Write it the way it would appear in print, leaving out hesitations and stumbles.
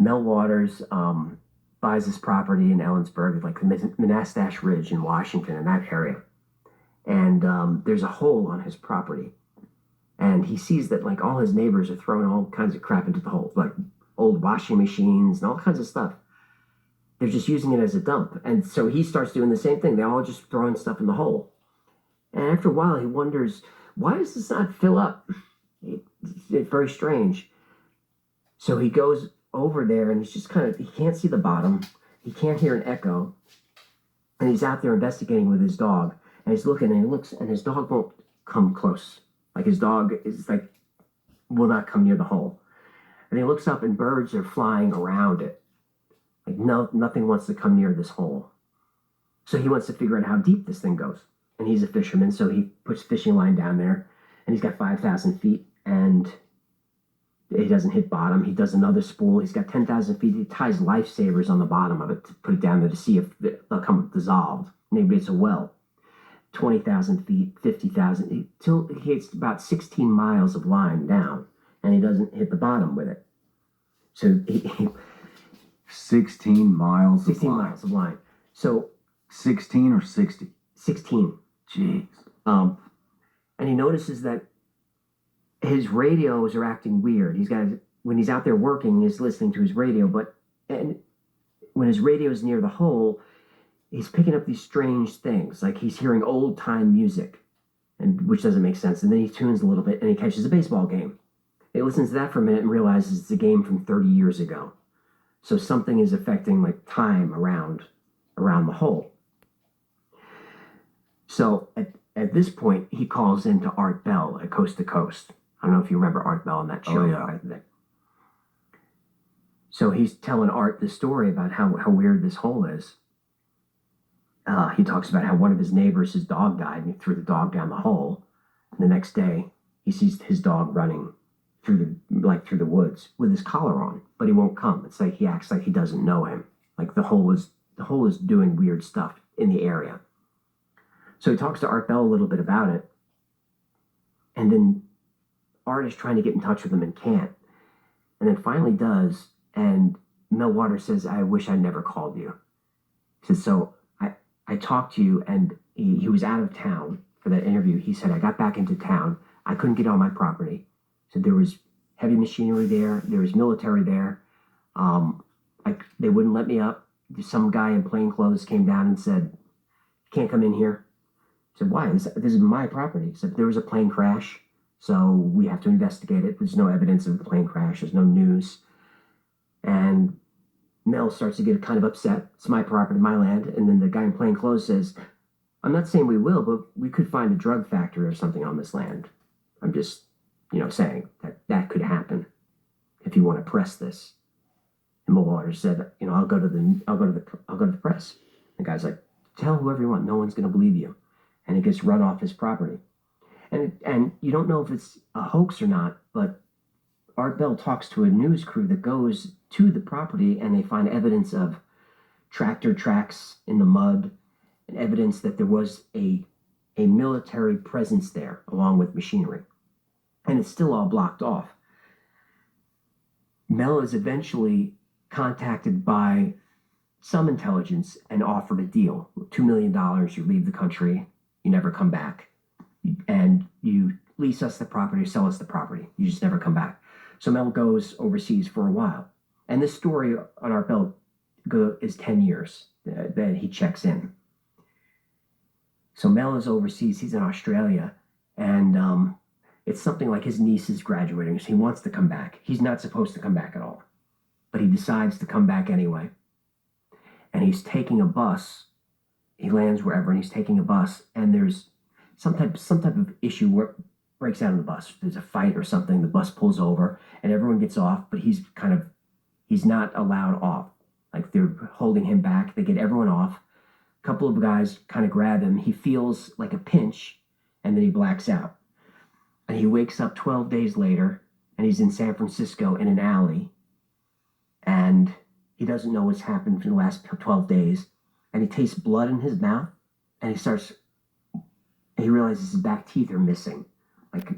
Mel Waters buys this property in Ellensburg, like the Monastash Ridge in Washington, in that area. And there's a hole on his property. And he sees that like all his neighbors are throwing all kinds of crap into the hole, like old washing machines and all kinds of stuff. They're just using it as a dump. And so he starts doing the same thing. They're all just throwing stuff in the hole. And after a while, he wonders, why does this not fill up? It's very strange. So he goes over there and he's just he can't see the bottom. He can't hear an echo. And he's out there investigating with his dog. And he's looking and he looks and his dog won't come close. Like his dog is like, will not come near the hole. And he looks up and birds are flying around it. Like nothing wants to come near this hole. So he wants to figure out how deep this thing goes. And he's a fisherman, so he puts fishing line down there. And he's got 5,000 feet and he doesn't hit bottom. He does another spool. He's got 10,000 feet. He ties lifesavers on the bottom of it to put it down there to see if they'll come dissolved. Maybe it's a well. 20,000 feet, 50,000, till he hits about 16 miles of line down, and he doesn't hit the bottom with it. So he 16 miles 16 miles of line. So 16 or 60? 16. Jeez. And he notices that his radios are acting weird. When he's out there working, he's listening to his radio, and when his radio's near the hole, he's picking up these strange things, like he's hearing old time music, which doesn't make sense. And then he tunes a little bit and he catches a baseball game. He listens to that for a minute and realizes it's a game from 30 years ago. So something is affecting like time around the hole. So at this point, he calls into Art Bell at Coast to Coast. I don't know if you remember Art Bell on that show. Oh, yeah. So he's telling Art the story about how weird this hole is. He talks about how one of his neighbors, his dog died, and he threw the dog down the hole. And the next day, he sees his dog running through the woods with his collar on, but he won't come. It's like he acts like he doesn't know him. Like the hole is doing weird stuff in the area. So he talks to Art Bell a little bit about it, and then Art is trying to get in touch with him and can't, and then finally does. And Mel Waters says, "I wish I never called you." He says, "So I talked to you," and he was out of town for that interview. He said, "I got back into town. I couldn't get on my property." So there was heavy machinery there. There was military there. They wouldn't let me up. Some guy in plain clothes came down and said, "You can't come in here." I said, "Why? This is my property." He said, "There was a plane crash, so we have to investigate it. There's no evidence of the plane crash. There's no news." And Mel starts to get kind of upset. It's my property, my land. And then the guy in plain clothes says, "I'm not saying we will, but we could find a drug factory or something on this land. I'm just, saying that could happen if you want to press this." And Mel Waters said, "I'll go to the press." The guy's like, "Tell whoever you want. No one's going to believe you." And he gets run off his property. And you don't know if it's a hoax or not, but Art Bell talks to a news crew that goes to the property, and they find evidence of tractor tracks in the mud and evidence that there was a military presence there along with machinery. And it's still all blocked off. Mel is eventually contacted by some intelligence and offered a deal. $2 million, you leave the country, you never come back, and you lease us the property, sell us the property. You just never come back. So Mel goes overseas for a while. And this story on Art Bell is 10 years that he checks in. So Mel is overseas. He's in Australia. And it's something like his niece is graduating. So he wants to come back. He's not supposed to come back at all. But he decides to come back anyway. And he's taking a bus. He lands wherever, and he's taking a bus. And there's some type of issue where breaks out on the bus. There's a fight or something. The bus pulls over, and everyone gets off, but he's not allowed off. Like they're holding him back. They get everyone off. A couple of guys kind of grab him. He feels like a pinch, and then he blacks out. And he wakes up 12 days later, and he's in San Francisco in an alley, and he doesn't know what's happened for the last 12 days, and he tastes blood in his mouth, and he realizes his back teeth are missing.